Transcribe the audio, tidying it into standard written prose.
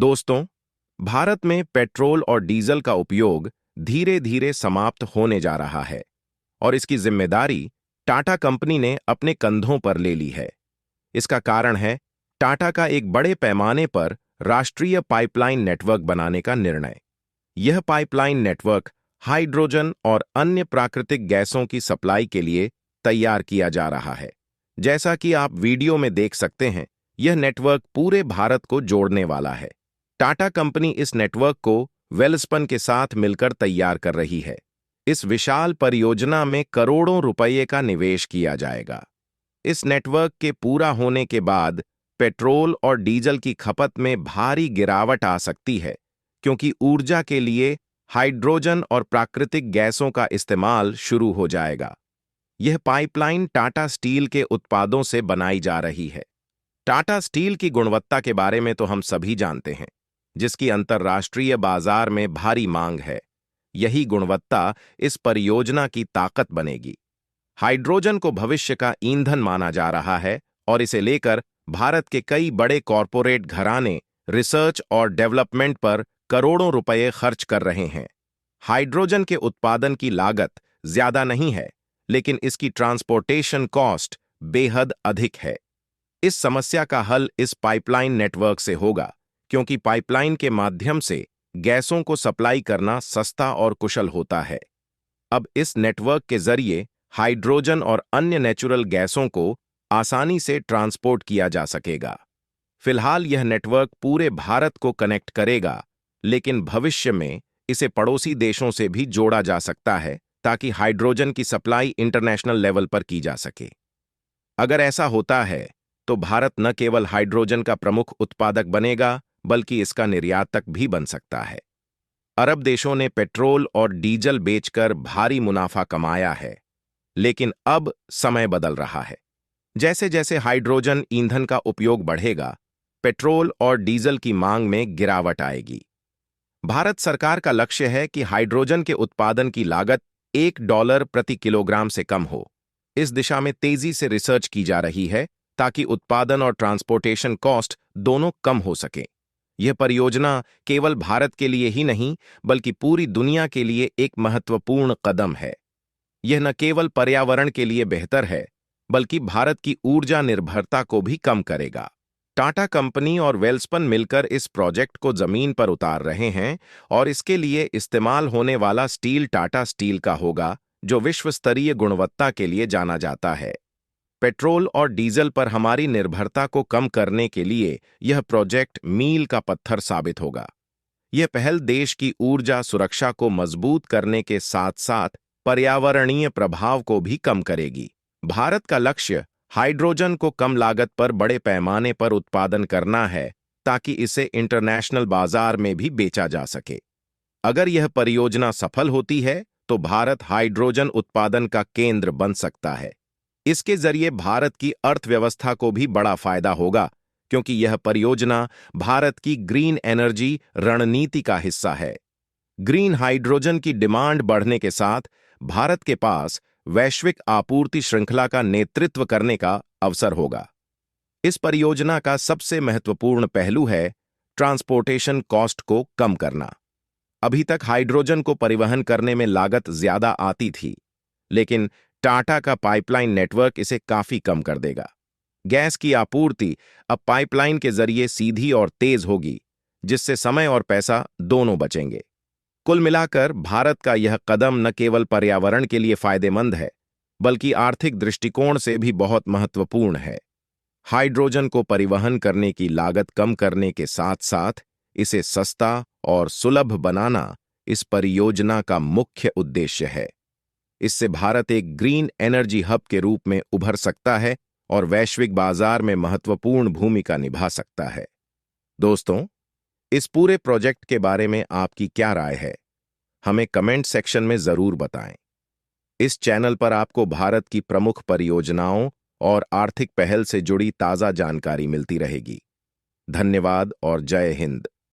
दोस्तों, भारत में पेट्रोल और डीजल का उपयोग धीरे धीरे समाप्त होने जा रहा है और इसकी जिम्मेदारी टाटा कंपनी ने अपने कंधों पर ले ली है। इसका कारण है टाटा का एक बड़े पैमाने पर राष्ट्रीय पाइपलाइन नेटवर्क बनाने का निर्णय। यह पाइपलाइन नेटवर्क हाइड्रोजन और अन्य प्राकृतिक गैसों की सप्लाई के लिए तैयार किया जा रहा है। जैसा कि आप वीडियो में देख सकते हैं, यह नेटवर्क पूरे भारत को जोड़ने वाला है। टाटा कंपनी इस नेटवर्क को वेलस्पन के साथ मिलकर तैयार कर रही है। इस विशाल परियोजना में करोड़ों रुपये का निवेश किया जाएगा। इस नेटवर्क के पूरा होने के बाद पेट्रोल और डीजल की खपत में भारी गिरावट आ सकती है, क्योंकि ऊर्जा के लिए हाइड्रोजन और प्राकृतिक गैसों का इस्तेमाल शुरू हो जाएगा। यह पाइपलाइन टाटा स्टील के उत्पादों से बनाई जा रही है। टाटा स्टील की गुणवत्ता के बारे में तो हम सभी जानते हैं, जिसकी अंतर्राष्ट्रीय बाजार में भारी मांग है। यही गुणवत्ता इस परियोजना की ताकत बनेगी। हाइड्रोजन को भविष्य का ईंधन माना जा रहा है और इसे लेकर भारत के कई बड़े कॉरपोरेट घराने रिसर्च और डेवलपमेंट पर करोड़ों रुपए खर्च कर रहे हैं। हाइड्रोजन के उत्पादन की लागत ज्यादा नहीं है, लेकिन इसकी ट्रांसपोर्टेशन कॉस्ट बेहद अधिक है। इस समस्या का हल इस पाइपलाइन नेटवर्क से होगा, क्योंकि पाइपलाइन के माध्यम से गैसों को सप्लाई करना सस्ता और कुशल होता है। अब इस नेटवर्क के जरिए हाइड्रोजन और अन्य नेचुरल गैसों को आसानी से ट्रांसपोर्ट किया जा सकेगा। फिलहाल यह नेटवर्क पूरे भारत को कनेक्ट करेगा, लेकिन भविष्य में इसे पड़ोसी देशों से भी जोड़ा जा सकता है, ताकि हाइड्रोजन की सप्लाई इंटरनेशनल लेवल पर की जा सके। अगर ऐसा होता है तो भारत न केवल हाइड्रोजन का प्रमुख उत्पादक बनेगा, बल्कि इसका निर्यातक भी बन सकता है। अरब देशों ने पेट्रोल और डीजल बेचकर भारी मुनाफा कमाया है, लेकिन अब समय बदल रहा है। जैसे जैसे हाइड्रोजन ईंधन का उपयोग बढ़ेगा, पेट्रोल और डीजल की मांग में गिरावट आएगी। भारत सरकार का लक्ष्य है कि हाइड्रोजन के उत्पादन की लागत $1 प्रति किलोग्राम से कम हो। इस दिशा में तेजी से रिसर्च की जा रही है, ताकि उत्पादन और ट्रांसपोर्टेशन कॉस्ट दोनों कम हो सके। यह परियोजना केवल भारत के लिए ही नहीं, बल्कि पूरी दुनिया के लिए एक महत्वपूर्ण कदम है। यह न केवल पर्यावरण के लिए बेहतर है, बल्कि भारत की ऊर्जा निर्भरता को भी कम करेगा। टाटा कंपनी और वेलस्पन मिलकर इस प्रोजेक्ट को जमीन पर उतार रहे हैं और इसके लिए इस्तेमाल होने वाला स्टील टाटा स्टील का होगा, जो विश्व स्तरीय गुणवत्ता के लिए जाना जाता है। पेट्रोल और डीजल पर हमारी निर्भरता को कम करने के लिए यह प्रोजेक्ट मील का पत्थर साबित होगा। यह पहल देश की ऊर्जा सुरक्षा को मजबूत करने के साथ साथ पर्यावरणीय प्रभाव को भी कम करेगी। भारत का लक्ष्य हाइड्रोजन को कम लागत पर बड़े पैमाने पर उत्पादन करना है, ताकि इसे इंटरनेशनल बाजार में भी बेचा जा सके। अगर यह परियोजना सफल होती है, तो भारत हाइड्रोजन उत्पादन का केंद्र बन सकता है। इसके जरिए भारत की अर्थव्यवस्था को भी बड़ा फायदा होगा, क्योंकि यह परियोजना भारत की ग्रीन एनर्जी रणनीति का हिस्सा है। ग्रीन हाइड्रोजन की डिमांड बढ़ने के साथ भारत के पास वैश्विक आपूर्ति श्रृंखला का नेतृत्व करने का अवसर होगा। इस परियोजना का सबसे महत्वपूर्ण पहलू है ट्रांसपोर्टेशन कॉस्ट को कम करना। अभी तक हाइड्रोजन को परिवहन करने में लागत ज्यादा आती थी, लेकिन टाटा का पाइपलाइन नेटवर्क इसे काफी कम कर देगा। गैस की आपूर्ति अब पाइपलाइन के जरिए सीधी और तेज होगी, जिससे समय और पैसा दोनों बचेंगे। कुल मिलाकर भारत का यह कदम न केवल पर्यावरण के लिए फायदेमंद है, बल्कि आर्थिक दृष्टिकोण से भी बहुत महत्वपूर्ण है। हाइड्रोजन को परिवहन करने की लागत कम करने के साथ साथ इसे सस्ता और सुलभ बनाना इस परियोजना का मुख्य उद्देश्य है। इससे भारत एक ग्रीन एनर्जी हब के रूप में उभर सकता है और वैश्विक बाजार में महत्वपूर्ण भूमिका निभा सकता है। दोस्तों, इस पूरे प्रोजेक्ट के बारे में आपकी क्या राय है? हमें कमेंट सेक्शन में जरूर बताएं। इस चैनल पर आपको भारत की प्रमुख परियोजनाओं और आर्थिक पहल से जुड़ी ताजा जानकारी मिलती रहेगी। धन्यवाद और जय हिंद।